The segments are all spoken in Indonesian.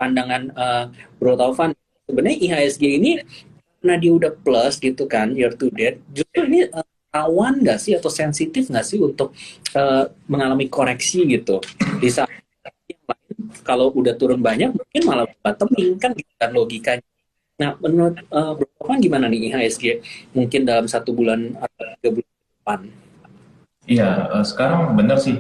pandangan Bro Taufan, sebenarnya IHSG ini karena dia udah plus gitu kan year to date, justru ini rawan nggak sih atau sensitif nggak sih untuk mengalami koreksi gitu di saat yang lain kalau udah turun banyak mungkin malah bottoming kan gitu kan logikanya. Nah menurut Bro Taufan gimana nih IHSG mungkin dalam 1 bulan atau 3 bulan ke depan? Iya, sekarang bener sih.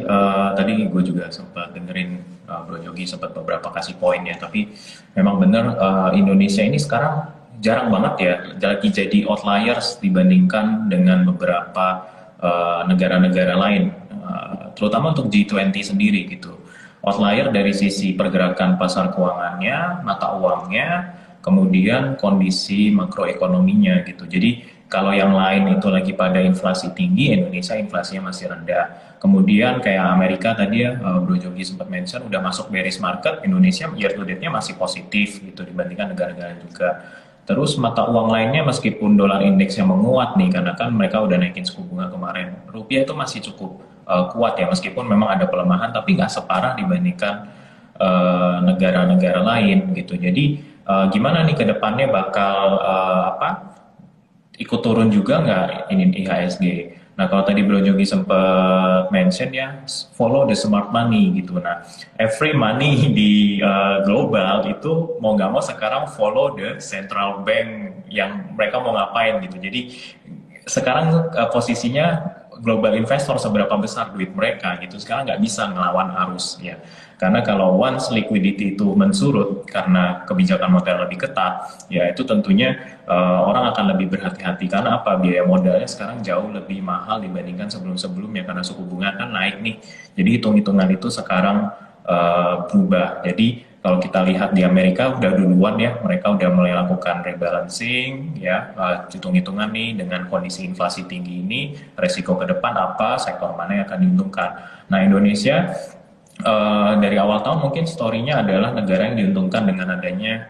Tadi gue juga sempat dengerin Bro Yogi sempat beberapa kasih poin ya. Tapi memang bener Indonesia ini sekarang jarang banget ya lagi jadi outliers dibandingkan dengan beberapa negara-negara lain, terutama untuk G20 sendiri gitu. Outlier dari sisi pergerakan pasar keuangannya, mata uangnya, kemudian kondisi makroekonominya gitu. Jadi kalau yang lain itu lagi pada inflasi tinggi, Indonesia inflasinya masih rendah. Kemudian kayak Amerika tadi ya, Bro Jogi sempat mention udah masuk bearish market, Indonesia year to date-nya masih positif gitu dibandingkan negara-negara juga. Terus mata uang lainnya meskipun dolar indeks yang menguat nih, karena kan mereka udah naikin suku bunga kemarin. Rupiah itu masih cukup kuat ya, meskipun memang ada pelemahan, tapi nggak separah dibandingkan negara-negara lain gitu. Jadi gimana nih ke depannya bakal ikut turun juga nggak ini IHSG. Nah kalau tadi Bro Jogi sempat mention ya, follow the smart money gitu. Nah every money di global itu mau nggak mau sekarang follow the central bank yang mereka mau ngapain gitu. Jadi sekarang posisinya global investor seberapa besar duit mereka gitu sekarang nggak bisa ngelawan arus ya, karena kalau once liquidity itu mensurut karena kebijakan moneter lebih ketat ya itu tentunya orang akan lebih berhati-hati karena apa, biaya modalnya sekarang jauh lebih mahal dibandingkan sebelum-sebelumnya karena suku bunga kan naik nih, jadi hitung-hitungan itu sekarang berubah. Jadi kalau kita lihat di Amerika udah duluan ya, mereka udah mulai lakukan rebalancing ya, hitung-hitungan nih dengan kondisi inflasi tinggi ini, resiko ke depan apa, sektor mana yang akan diuntungkan. Nah Indonesia dari awal tahun mungkin story-nya adalah negara yang diuntungkan dengan adanya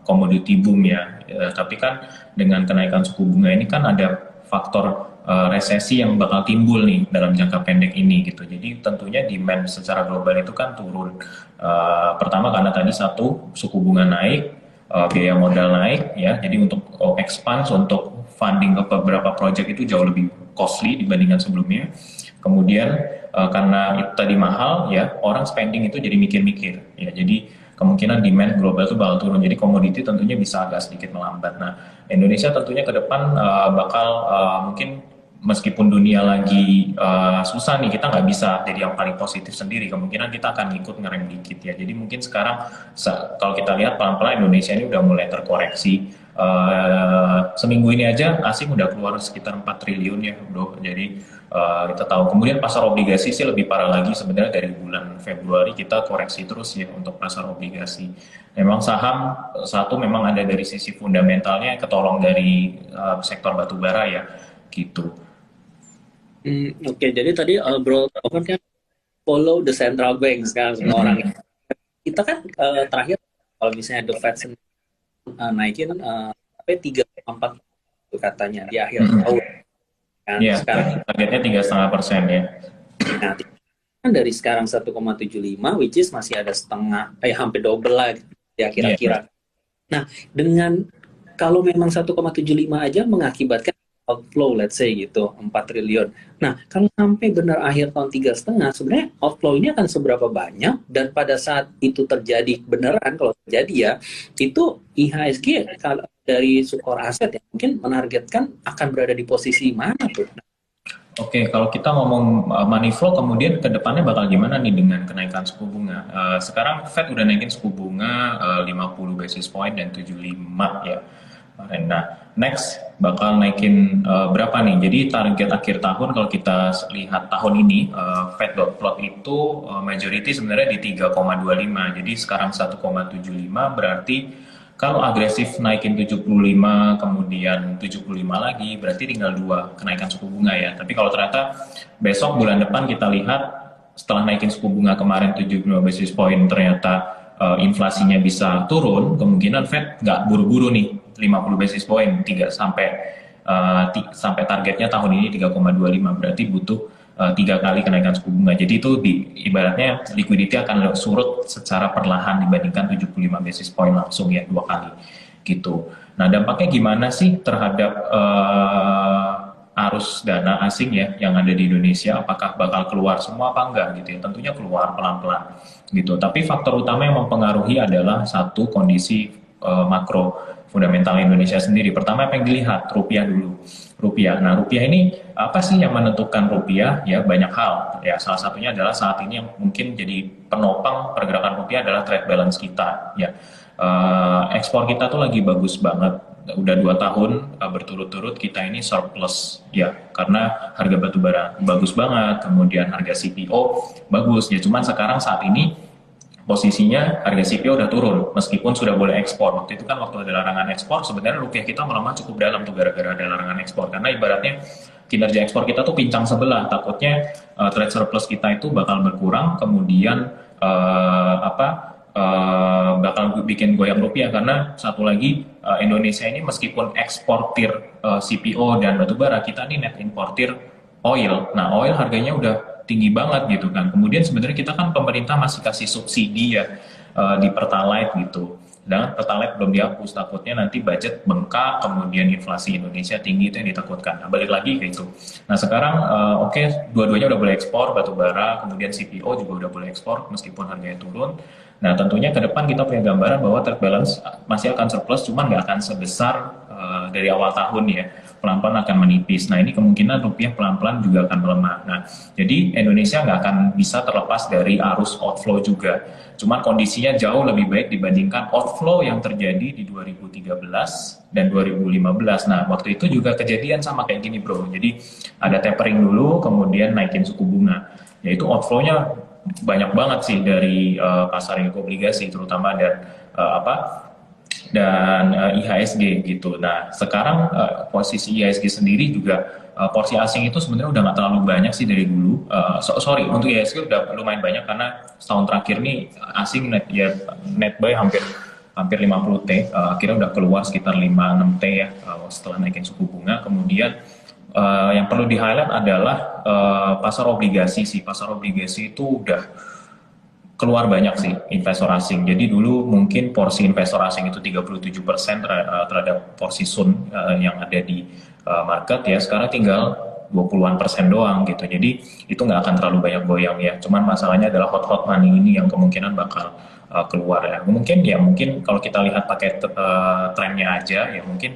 komoditi boom ya. Tapi kan dengan kenaikan suku bunga ini kan ada faktor resesi yang bakal timbul nih dalam jangka pendek ini gitu. Jadi tentunya demand secara global itu kan turun. Pertama karena tadi satu suku bunga naik, biaya modal naik ya. Jadi untuk expand untuk funding ke beberapa project itu jauh lebih costly dibandingkan sebelumnya. Kemudian karena itu tadi mahal ya, orang spending itu jadi mikir-mikir ya. Jadi kemungkinan demand global itu bakal turun. Jadi komoditi tentunya bisa agak sedikit melambat. Nah, Indonesia tentunya ke depan bakal mungkin meskipun dunia lagi susah nih, kita nggak bisa jadi yang paling positif sendiri. Kemungkinan kita akan ikut ngerem dikit ya. Jadi mungkin sekarang kalau kita lihat pelan-pelan Indonesia ini udah mulai terkoreksi. Seminggu ini aja asing udah keluar sekitar 4 triliun ya bro. Jadi kita tahu. Kemudian pasar obligasi sih lebih parah lagi sebenarnya dari bulan Februari kita koreksi terus ya untuk pasar obligasi. Memang saham satu memang ada dari sisi fundamentalnya ketolong dari sektor batubara ya gitu. Oke, jadi tadi Bro Taufan kan follow the central banks kan semua orang. Kita kan terakhir kalau misalnya the Fed naikin sampai 3,4 itu katanya di akhir tahun kan. Iya, Sekarang targetnya 3,5% ya. nah, kan dari sekarang 1,75 which is masih ada setengah hampir double lah ya Iya, kira-kira. Nah, dengan kalau memang 1,75 aja mengakibatkan outflow let's say gitu 4 triliun. Nah, kalau sampai benar akhir tahun 3,5 sebenarnya outflow ini akan seberapa banyak dan pada saat itu terjadi beneran kalau terjadi ya itu IHSG kalau dari Sukor Aset ya mungkin menargetkan akan berada di posisi mana tuh? Oke, kalau kita ngomong money flow, kemudian ke depannya bakal gimana nih dengan kenaikan suku bunga? Sekarang Fed udah naikin suku bunga 50 basis point dan 75 ya. Nah, next bakal naikin berapa nih? Jadi target akhir tahun kalau kita lihat tahun ini, Fed.plot itu majority sebenarnya di 3,25. Jadi sekarang 1,75 berarti kalau agresif naikin 75, kemudian 75 lagi, berarti tinggal 2 kenaikan suku bunga ya. Tapi kalau ternyata besok bulan depan kita lihat setelah naikin suku bunga kemarin 75 basis point ternyata inflasinya bisa turun, kemungkinan Fed nggak buru-buru nih 50 basis point 3 sampai targetnya tahun ini 3,25, berarti butuh tiga kali kenaikan suku bunga. Jadi itu ibaratnya liquidity akan surut secara perlahan dibandingkan 75 basis point langsung ya 2 kali gitu. Nah dampaknya gimana sih terhadap arus dana asing ya yang ada di Indonesia? Apakah bakal keluar semua apa enggak gitu ya? Tentunya keluar pelan-pelan gitu. Tapi faktor utama yang mempengaruhi adalah satu kondisi makro fundamental Indonesia sendiri. Pertama apa yang dilihat? Rupiah dulu. Rupiah. Nah, rupiah ini apa sih yang menentukan rupiah? Ya, banyak hal. Ya, salah satunya adalah saat ini yang mungkin jadi penopang pergerakan rupiah adalah trade balance kita. Ya, ekspor kita tuh lagi bagus banget. Udah 2 tahun berturut-turut kita ini surplus ya karena harga batu bara bagus banget, kemudian harga CPO bagus ya. Cuman sekarang saat ini posisinya harga CPO udah turun meskipun sudah boleh ekspor. Waktu itu kan waktu ada larangan ekspor sebenarnya rupiah kita melemah cukup dalam tuh gara-gara ada larangan ekspor karena ibaratnya kinerja ekspor kita tuh pincang sebelah. Takutnya trade surplus kita itu bakal berkurang kemudian bakal bikin goyang rupiah karena satu lagi Indonesia ini meskipun eksportir CPO dan batubara kita ini net importir oil. Nah oil harganya udah tinggi banget gitu kan. Kemudian sebenarnya kita kan pemerintah masih kasih subsidi ya di Pertalite gitu. Dan Pertalite belum dihapus, takutnya nanti budget bengkak, kemudian inflasi Indonesia tinggi itu yang ditakutkan. Nah balik lagi ke itu. Nah sekarang oke, dua-duanya udah boleh ekspor batu bara, kemudian CPO juga udah boleh ekspor meskipun harganya turun. Nah tentunya ke depan kita punya gambaran bahwa trade balance masih akan surplus, cuman nggak akan sebesar dari awal tahun ya, pelan-pelan akan menipis. Nah ini kemungkinan rupiah pelan-pelan juga akan melemah. Nah jadi Indonesia nggak akan bisa terlepas dari arus outflow juga. Cuman kondisinya jauh lebih baik dibandingkan outflow yang terjadi di 2013 dan 2015. Nah waktu itu juga kejadian sama kayak gini bro. Jadi ada tapering dulu, kemudian naikin suku bunga. Yaitu outflow-nya banyak banget sih dari pasar obligasi terutama dan IHSG gitu. Nah sekarang posisi IHSG sendiri juga porsi asing itu sebenarnya udah nggak terlalu banyak sih dari dulu. Sorry untuk IHSG udah lumayan banyak karena setahun terakhir nih asing net buy hampir 50 T. Akhirnya udah keluar sekitar 5-6 T ya setelah naikin suku bunga. Kemudian yang perlu di highlight adalah pasar obligasi sih. Pasar obligasi itu udah keluar banyak sih investor asing. Jadi dulu mungkin porsi investor asing itu 37% terhadap porsi Sun yang ada di market ya. Sekarang tinggal 20-an% doang gitu. Jadi itu nggak akan terlalu banyak goyang ya. Cuman masalahnya adalah hot money ini yang kemungkinan bakal keluar ya. Mungkin kalau kita lihat pakai trennya aja ya mungkin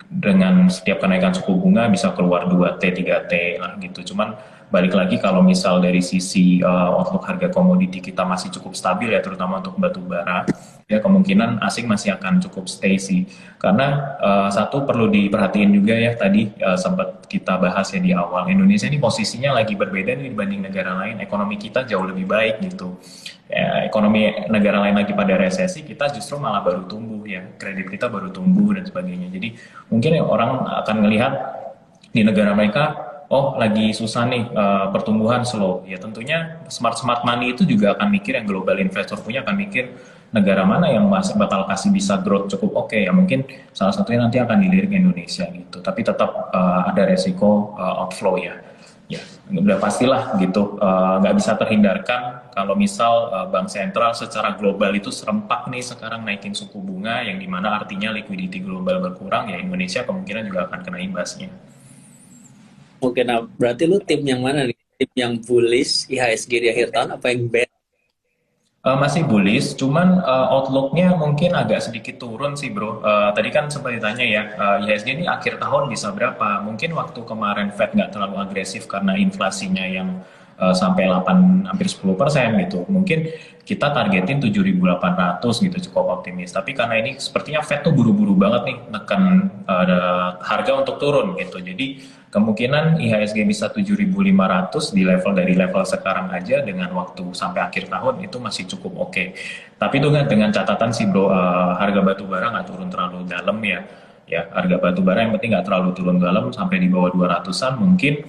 dengan setiap kenaikan suku bunga bisa keluar 2T, 3T lah gitu. Cuman balik lagi kalau misal dari sisi outlook harga komoditi kita masih cukup stabil ya terutama untuk batu bara ya kemungkinan asing masih akan cukup stay sih karena satu perlu diperhatiin juga ya tadi sempat kita bahas ya di awal Indonesia ini posisinya lagi berbeda nih dibanding negara lain ekonomi kita jauh lebih baik gitu ya, ekonomi negara lain lagi pada resesi kita justru malah baru tumbuh ya kredit kita baru tumbuh dan sebagainya jadi mungkin ya, orang akan melihat di negara mereka oh lagi susah nih pertumbuhan slow ya tentunya smart money itu juga akan mikir yang global investor punya akan mikir negara mana yang masih bakal kasih bisa growth cukup oke ya mungkin salah satunya nanti akan dilirik Indonesia gitu tapi tetap ada resiko outflow ya udah pastilah gitu nggak bisa terhindarkan kalau misal bank sentral secara global itu serempak nih sekarang naikin suku bunga yang dimana artinya liquidity global berkurang ya Indonesia kemungkinan juga akan kena imbasnya. Oke, nah berarti lu tim yang mana nih? Tim yang bullish IHSG di akhir tahun apa yang bear? Masih bullish, cuman outlook-nya mungkin agak sedikit turun sih bro. Tadi kan sempat ditanya ya, IHSG ini akhir tahun bisa berapa? Mungkin waktu kemarin Fed nggak terlalu agresif karena inflasinya yang sampai 8 hampir 10% gitu. Mungkin kita targetin 7.800 gitu cukup optimis. Tapi karena ini sepertinya Fed tuh buru-buru banget nih neken harga untuk turun gitu. Jadi kemungkinan IHSG bisa 7.500 di dari level sekarang aja dengan waktu sampai akhir tahun itu masih cukup oke. Tapi itu dengan catatan sih bro, harga batu bara nggak turun terlalu dalam ya. Ya harga batu bara yang penting nggak terlalu turun dalam sampai di bawah 200-an mungkin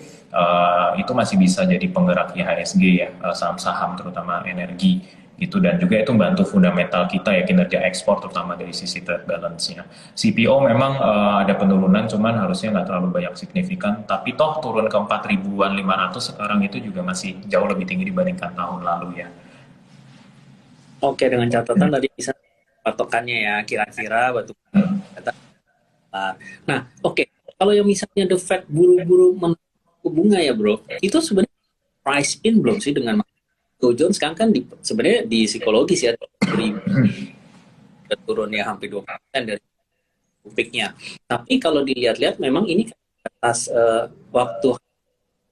itu masih bisa jadi penggerak IHSG ya saham-saham terutama energi gitu, dan juga itu membantu fundamental kita ya, kinerja ekspor terutama dari sisi trade balance-nya. CPO memang ada penurunan, cuman harusnya nggak terlalu banyak signifikan, tapi toh turun ke 4.500 sekarang itu juga masih jauh lebih tinggi dibandingkan tahun lalu ya. Oke, dengan catatan tadi bisa patokannya ya, kira-kira batu bara. Nah, oke. Kalau yang misalnya The Fed buru-buru menaikkan suku bunga ya bro, itu sebenarnya price in belum sih dengan Dow Jones sekarang kan sebenarnya di psikologis ya, turunnya hampir 2% dari peaknya. Tapi kalau dilihat-lihat memang ini atas waktu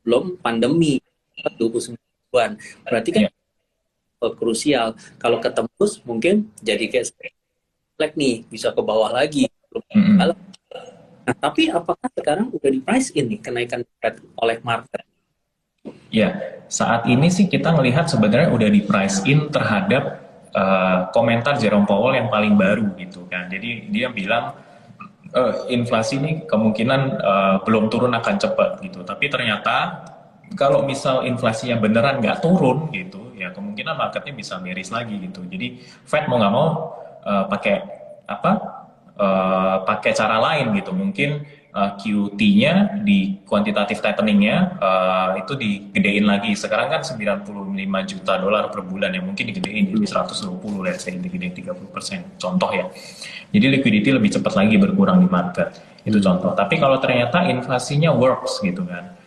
belum pandemi 29-an. Berarti kan krusial. Kalau ketembus mungkin jadi kayak flag nih, bisa ke bawah lagi. Nah, tapi apakah sekarang udah di price in nih kenaikan Fed oleh market? Ya, saat ini sih kita melihat sebenarnya udah di price in terhadap komentar Jerome Powell yang paling baru gitu kan. Jadi dia bilang inflasi ini kemungkinan belum turun akan cepat gitu. Tapi ternyata kalau misal inflasinya beneran nggak turun gitu, ya kemungkinan marketnya bisa miris lagi gitu. Jadi Fed mau nggak mau pakai apa? Pakai cara lain gitu. Mungkin QT-nya di quantitative tightening-nya itu digedein lagi. Sekarang kan 95 juta dolar per bulan ya, mungkin digedein jadi 120, let's say digedein 30%. Contoh ya. Jadi liquidity lebih cepat lagi berkurang di market. Itu contoh. Tapi kalau ternyata inflasinya works gitu kan,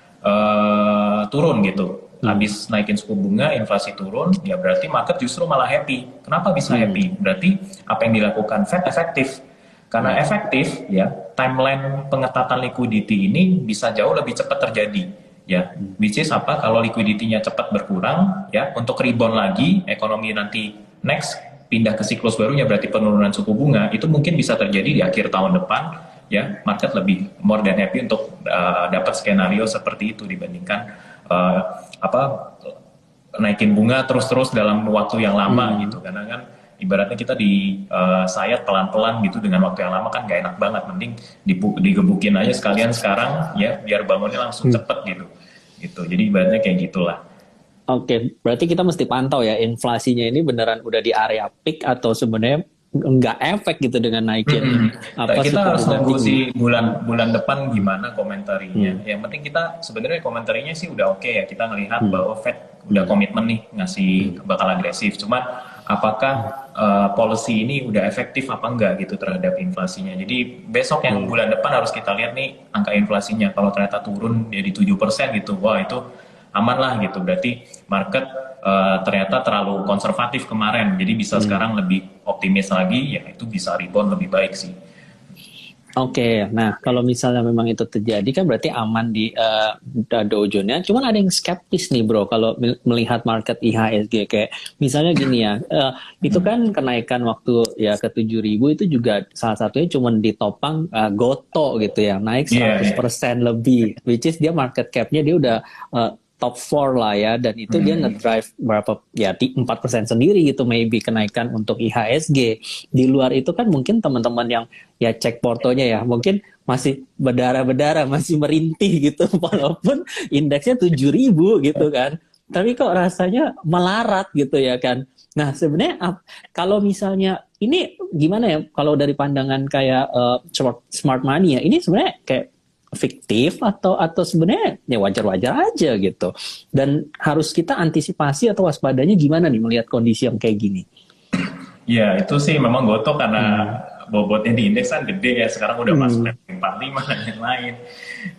turun gitu. Habis naikin suku bunga, inflasi turun, ya berarti market justru malah happy. Kenapa bisa happy? Berarti apa yang dilakukan Fed efektif. Karena efektif, ya timeline pengetatan liquidity ini bisa jauh lebih cepat terjadi. Ya, which is apa? Kalau liquidity-nya cepat berkurang, ya untuk rebound lagi, ekonomi nanti next pindah ke siklus barunya, berarti penurunan suku bunga itu mungkin bisa terjadi di akhir tahun depan. Ya, market lebih more than happy untuk dapat skenario seperti itu dibandingkan naikin bunga terus-terus dalam waktu yang lama gitu. Karena kan ibaratnya kita sayat pelan-pelan gitu dengan waktu yang lama kan gak enak banget. Mending digebukin aja sekalian sekarang ya, biar bangunnya langsung cepet gitu. Jadi ibaratnya kayak gitulah. Oke, berarti kita mesti pantau ya inflasinya ini beneran udah di area peak atau sebenarnya nggak efek gitu dengan naikin kita harus nunggu sih bulan depan gimana komentarinya. Yang penting kita sebenarnya komentarinya sih udah oke ya, kita ngelihat bahwa Fed udah komitmen nih ngasih bakal agresif. Cuman apakah policy ini udah efektif apa enggak gitu terhadap inflasinya. Jadi besok yang bulan depan harus kita lihat nih angka inflasinya. Kalau ternyata turun jadi 7% gitu, wah itu aman lah gitu. Berarti market ternyata terlalu konservatif kemarin, jadi bisa sekarang lebih optimis lagi, ya itu bisa rebound lebih baik sih. Oke, nah kalau misalnya memang itu terjadi kan berarti aman di Dow Jones-nya. Cuman ada yang skeptis nih bro kalau melihat market IHSG kayak misalnya gini ya, itu kan kenaikan waktu ya ke 7.000 itu juga salah satunya cuman ditopang Goto gitu ya, naik 100% lebih, which is dia market cap-nya dia udah top 4 lah ya, dan itu dia ngedrive berapa ya 4% sendiri gitu maybe kenaikan untuk IHSG. Di luar itu kan mungkin teman-teman yang ya cek portonya ya mungkin masih berdarah-berdarah, masih merintih gitu walaupun indeksnya 7.000 gitu kan. Tapi kok rasanya melarat gitu ya kan. Nah, sebenarnya kalau misalnya ini gimana ya kalau dari pandangan kayak smart money ya, ini sebenarnya kayak fiktif atau sebenarnya ya wajar-wajar aja gitu. Dan harus kita antisipasi atau waspadanya gimana nih melihat kondisi yang kayak gini? Ya, itu sih memang Goto karena bobotnya di indeks kan gede ya, sekarang udah masuk level 45 dan yang lain.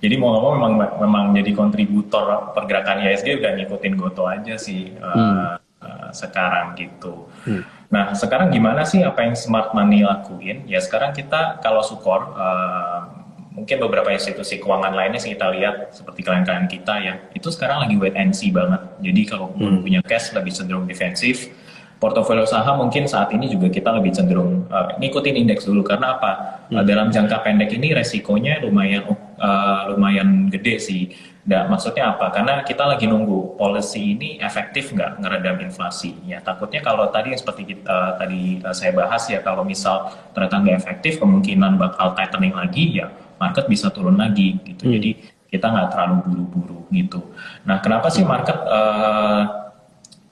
Jadi mau nggak mau memang jadi kontributor pergerakan IHSG udah ngikutin Goto aja sih sekarang gitu. Nah, sekarang gimana sih apa yang smart money lakuin? Ya sekarang kita kalau Sukor mungkin beberapa institusi keuangan lainnya sih kita lihat seperti klien-klien kita ya, itu sekarang lagi wait and see banget. Jadi kalau belum punya cash lebih cenderung defensif. Portofolio saham mungkin saat ini juga kita lebih cenderung ngikutin indeks dulu. Karena apa? Dalam jangka pendek ini resikonya lumayan gede sih. Nah, maksudnya apa? Karena kita lagi nunggu policy ini efektif nggak ngeredam inflasi. Ya takutnya kalau tadi seperti tadi saya bahas ya, kalau misal ternyata nggak efektif, kemungkinan bakal tightening lagi ya, market bisa turun lagi gitu. Jadi kita nggak terlalu buru-buru gitu. Nah, kenapa sih market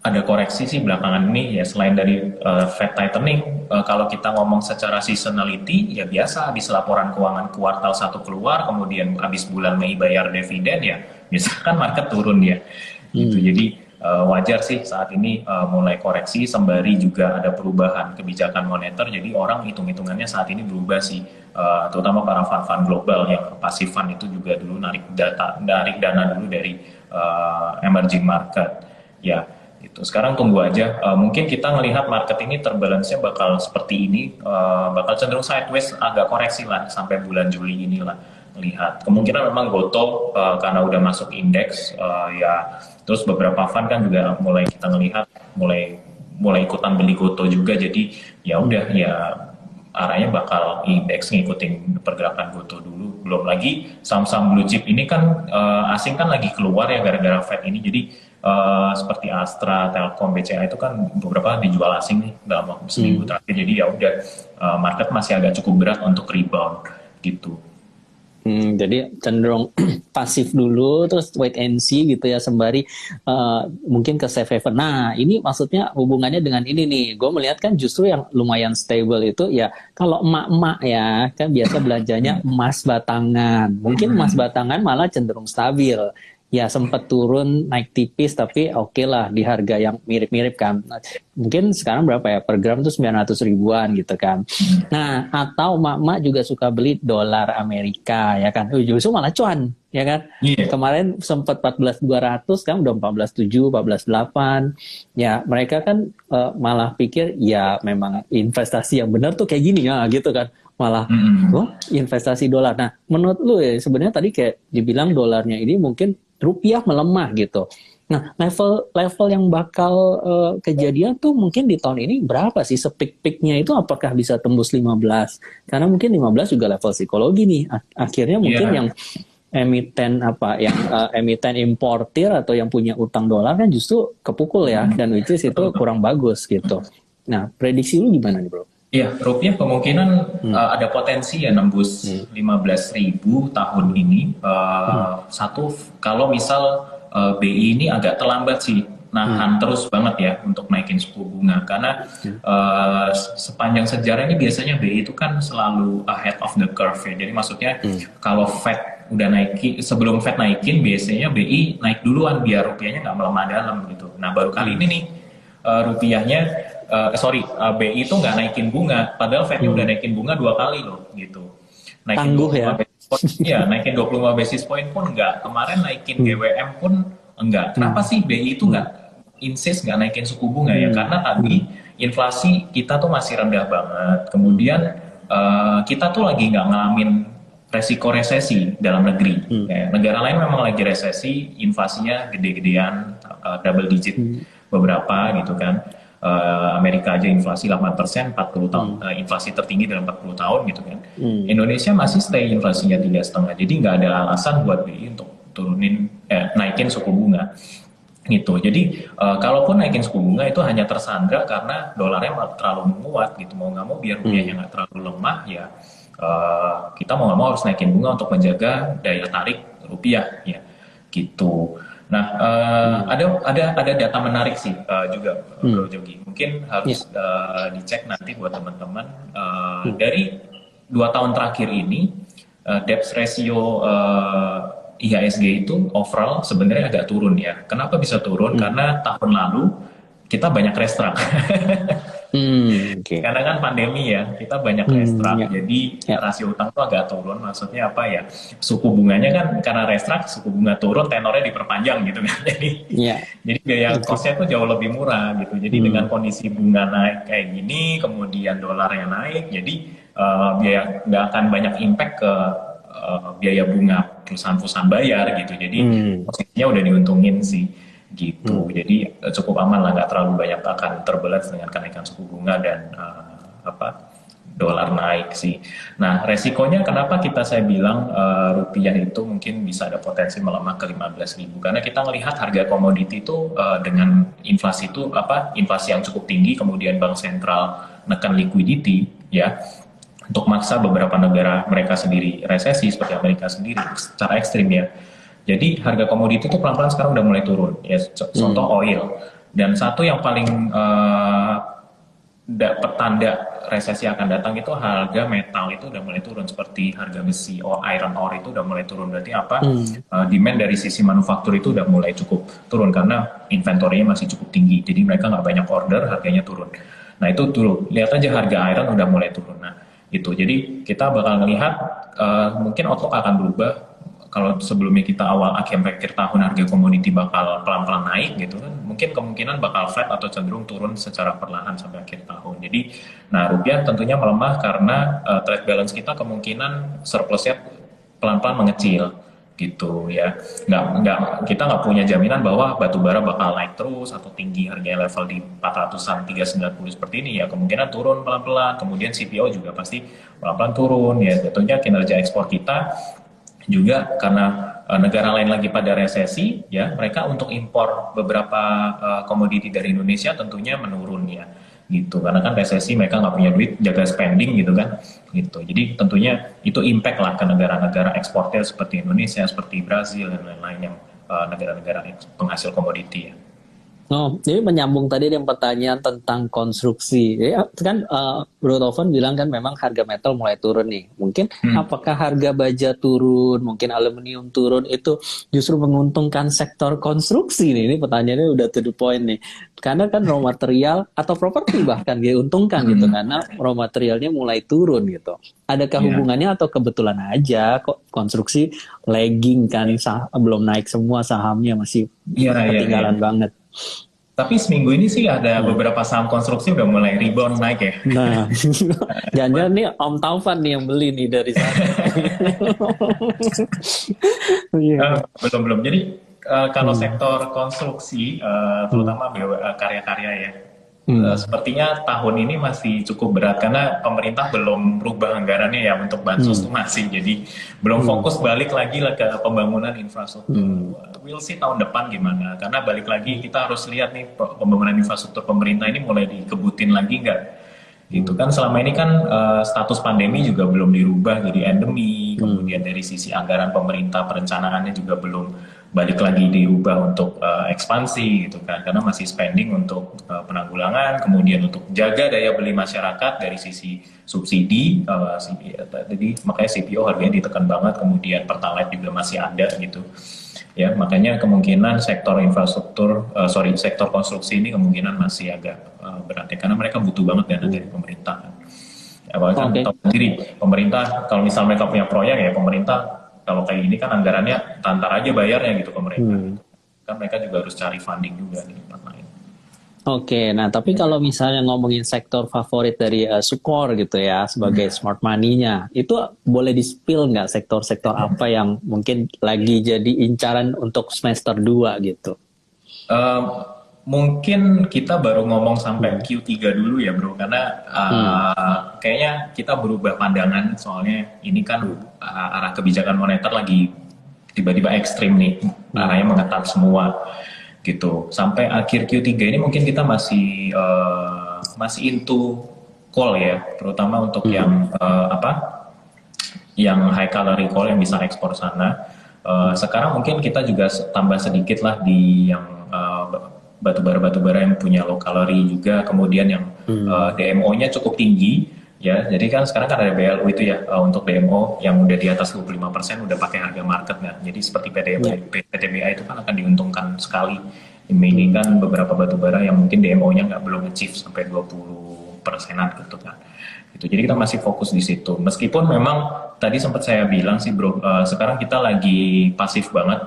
ada koreksi sih belakangan ini ya, selain dari Fed tightening, kalau kita ngomong secara seasonality ya biasa habis laporan keuangan kuartal satu keluar, kemudian habis bulan Mei bayar dividen ya biasa kan market turun ya gitu. Jadi wajar sih saat ini mulai koreksi sembari juga ada perubahan kebijakan moneter, jadi orang hitung-hitungannya saat ini berubah sih. Terutama para fund-fund global yang passive fund itu juga dulu narik dana dulu dari emerging market ya. Itu sekarang tunggu aja. Mungkin kita melihat market ini terbalance-nya bakal seperti ini, bakal cenderung sideways, agak koreksi lah sampai bulan Juli inilah. Melihat kemungkinan memang goto karena udah masuk indeks ya. Terus beberapa fund kan juga mulai kita melihat mulai ikutan beli goto juga. Jadi ya udah ya arahnya bakal indeks ngikutin pergerakan goto dulu. Belum lagi saham-saham blue chip ini kan asing kan lagi keluar ya gara-gara Fed ini. Jadi seperti Astra, Telkom, BCA itu kan beberapa dijual asing nih dalam waktu seminggu terakhir. Jadi ya udah market masih agak cukup berat untuk rebound gitu. Jadi cenderung pasif dulu, terus wait and see gitu ya, sembari mungkin ke safe haven. Nah, ini maksudnya hubungannya dengan ini nih. Gue melihat kan justru yang lumayan stable itu ya, kalau emak-emak ya, kan biasa belanjanya emas batangan. Mungkin emas batangan malah cenderung stabil. Ya sempat turun naik tipis tapi oke lah di harga yang mirip-mirip kan. Mungkin sekarang berapa ya per gram tuh 900 ribuan gitu kan. Nah atau mak-mak juga suka beli dolar Amerika ya kan. Justru malah cuan ya kan. Kemarin sempat 14.200 kan udah 14.7, 14.8. Ya mereka kan malah pikir ya memang investasi yang benar tuh kayak gini ya gitu kan. Malah investasi dolar. Nah menurut lu ya sebenarnya tadi kayak dibilang dolarnya ini mungkin rupiah melemah gitu. Nah, level yang bakal kejadian tuh mungkin di tahun ini berapa sih? Sepik-piknya itu apakah bisa tembus 15? Karena mungkin 15 juga level psikologi nih. Akhirnya mungkin yang emiten emiten importir atau yang punya utang dolar kan justru kepukul ya, dan which is itu kurang bagus gitu. Nah, prediksi lu gimana nih, Bro? Iya, rupiah kemungkinan ada potensi ya nembus 15.000 tahun ini. Satu, kalau misal BI ini agak terlambat sih, nahan terus banget ya untuk naikin suku bunga. Karena sepanjang sejarah ini biasanya BI itu kan selalu ahead of the curve ya. Jadi maksudnya kalau Fed udah naikin, sebelum Fed naikin biasanya BI naik duluan biar rupiahnya nggak melemah dalam gitu. Nah baru kali ini nih BI itu nggak naikin bunga, padahal Fed-nya udah naikin bunga 2 kali loh, gitu. Naikin tangguh ya? Naikin 25 basis point pun enggak. Kemarin naikin GWM pun enggak. Kenapa sih BI itu nggak insist nggak naikin suku bunga ya? Karena tadi inflasi kita tuh masih rendah banget. Kemudian kita tuh lagi nggak ngalamin resiko resesi dalam negeri. Negara lain memang lagi resesi, inflasinya gede-gedean, double digit beberapa gitu kan. Amerika aja inflasi 8%, 40 tahun, inflasi tertinggi dalam 40 tahun gitu kan. Indonesia masih stay inflasinya 3,5, jadi nggak ada alasan buat BI untuk naikin suku bunga gitu. Jadi kalaupun naikin suku bunga itu hanya tersandra karena dolarnya terlalu menguat gitu. Mau nggak mau biar rupiahnya nggak terlalu lemah ya, kita mau nggak mau harus naikin bunga untuk menjaga daya tarik rupiah ya gitu. Nah, ada data menarik sih juga, Bro Jogi. Mungkin harus dicek nanti buat teman-teman. Dari 2 tahun terakhir ini, debt ratio IHSG itu overall sebenarnya agak turun ya. Kenapa bisa turun? Karena tahun lalu kita banyak restruct. Karena kan pandemi ya, kita banyak restruct, jadi rasio utang tuh agak turun. Maksudnya apa ya? Suku bunganya kan karena restruct, suku bunga turun, tenornya diperpanjang gitu kan. Jadi biaya cost-nya tuh jauh lebih murah gitu. Jadi dengan kondisi bunga naik kayak gini, kemudian dolarnya naik, jadi biaya nggak akan banyak impact ke biaya bunga perusahaan-perusahaan bayar gitu. Jadi posisinya udah diuntungin sih gitu. Jadi cukup aman lah, nggak terlalu banyak akan terbelat dengan kenaikan suku bunga dan dolar naik sih. Nah resikonya kenapa saya bilang rupiah itu mungkin bisa ada potensi melemah ke 15.000, karena kita melihat harga komoditi itu dengan inflasi itu inflasi yang cukup tinggi, kemudian bank sentral menekan liquidity ya untuk maksa beberapa negara mereka sendiri resesi seperti Amerika sendiri secara ekstrim ya. Jadi harga komoditi itu pelan-pelan sekarang udah mulai turun. Ya, contoh oil. Dan satu yang paling petanda resesi akan datang itu harga metal itu udah mulai turun, seperti harga besi, iron ore itu udah mulai turun. Berarti apa? Hmm. Demand dari sisi manufaktur itu udah mulai cukup turun karena inventory-nya masih cukup tinggi. Jadi mereka nggak banyak order, harganya turun. Nah itu dulu, lihat aja harga iron udah mulai turun. Nah itu, jadi kita bakal melihat mungkin outlook akan berubah. Kalau sebelumnya kita awal akhir tahun harga komoditi bakal pelan-pelan naik gitu kan, mungkin kemungkinan bakal flat atau cenderung turun secara perlahan sampai akhir tahun. Jadi, nah rupiah tentunya melemah karena trade balance kita kemungkinan surplusnya pelan-pelan mengecil gitu ya. Kita nggak punya jaminan bahwa batu bara bakal naik terus atau tinggi harganya level di 400-an 390 seperti ini ya, kemungkinan turun pelan-pelan. Kemudian CPO juga pasti pelan-pelan turun ya. Tentunya kinerja ekspor kita juga karena negara lain lagi pada resesi ya, mereka untuk impor beberapa komoditi dari Indonesia tentunya menurun ya gitu, karena kan resesi mereka nggak punya duit jaga spending gitu kan gitu. Jadi tentunya itu impact lah ke negara-negara eksportir seperti Indonesia, seperti Brazil dan lain-lain yang negara-negara penghasil komoditi ya. Oh, jadi menyambung tadi yang pertanyaan tentang konstruksi. Ya, kan Bro Tovan bilang kan memang harga metal mulai turun nih. Mungkin Hmm. apakah harga baja turun, mungkin aluminium turun itu justru menguntungkan sektor konstruksi nih. Ini pertanyaannya udah to the point nih. Karena kan raw material atau properti bahkan diuntungkan gitu Hmm. karena raw materialnya mulai turun gitu. Adakah Iya, hubungannya atau kebetulan aja kok konstruksi lagging kan belum naik semua sahamnya masih iya, iya, iya. ketinggalan banget. Tapi seminggu ini sih ada Nah, beberapa saham konstruksi udah mulai rebound naik ya. nah, jangan-jangan nih Om Taufan nih yang beli nih dari sana. Iya. Belum belum. Jadi kalau Hmm. sektor konstruksi, Hmm. terutama karya-karya ya, Hmm. sepertinya tahun ini masih cukup berat karena pemerintah belum berubah anggarannya ya untuk bansos tuh Hmm. masih. Jadi belum Hmm. fokus balik lagi lah ke pembangunan infrastruktur. Hmm. We'll see tahun depan gimana. Karena balik lagi kita harus lihat nih pembangunan infrastruktur pemerintah ini mulai dikebutin lagi nggak gitu Hmm. kan. Selama ini kan status pandemi juga belum dirubah jadi endemi, Hmm. kemudian dari sisi anggaran pemerintah perencanaannya juga belum balik lagi diubah untuk ekspansi gitu kan, karena masih spending untuk penanggulangan, kemudian untuk jaga daya beli masyarakat dari sisi subsidi, jadi makanya CPO harganya ditekan banget, kemudian pertalite juga masih ada gitu ya, makanya kemungkinan sektor infrastruktur, sektor konstruksi ini kemungkinan masih agak berat ya, karena mereka butuh banget dana dari Hmm. pemerintah kan. Apalagi kan Oke. tahu sendiri, pemerintah kalau misal mereka punya proyek ya, pemerintah kalau kayak gini kan anggarannya tantar aja bayarnya gitu ke mereka Hmm. gitu. Kan mereka juga harus cari funding juga di tempat lain. Oke, nah tapi kalau misalnya ngomongin sektor favorit dari Sukor gitu ya sebagai smart money-nya, itu boleh di-spill nggak sektor-sektor apa yang mungkin lagi jadi incaran untuk semester 2 gitu? Eh, Mungkin kita baru ngomong sampai Hmm. Q3 dulu ya bro, karena Hmm. kayaknya kita berubah pandangan, soalnya ini kan Hmm. arah kebijakan moneter lagi tiba-tiba ekstrim nih, Hmm. arahnya mengetat semua gitu. Sampai akhir Q3 ini mungkin kita masih into call ya, terutama untuk Hmm. yang yang high calorie coal yang bisa ekspor sana. Hmm. Sekarang mungkin kita juga tambah sedikit lah di yang batubara yang punya low calorie juga, kemudian yang Hmm. DMO-nya cukup tinggi ya. Jadi kan sekarang kan ada BLU itu ya, untuk DMO yang udah di atas 25% udah pakai harga market kan. Jadi seperti Ya. PTBA itu kan akan diuntungkan sekali. Ini Hmm. kan beberapa batubara yang mungkin DMO-nya nggak belum achieve sampai 20%-an gitu kan. Gitu. Jadi kita masih fokus di situ. Meskipun memang tadi sempat saya bilang sih bro, sekarang kita lagi pasif banget,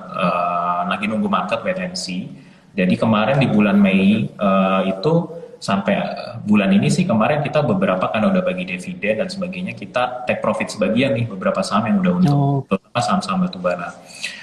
lagi nunggu market wait and see. Jadi kemarin di bulan Mei itu sampai bulan ini sih kemarin kita beberapa kan udah bagi dividen dan sebagainya, kita take profit sebagian nih beberapa saham yang udah untung, Oh. terutama saham-saham batubara.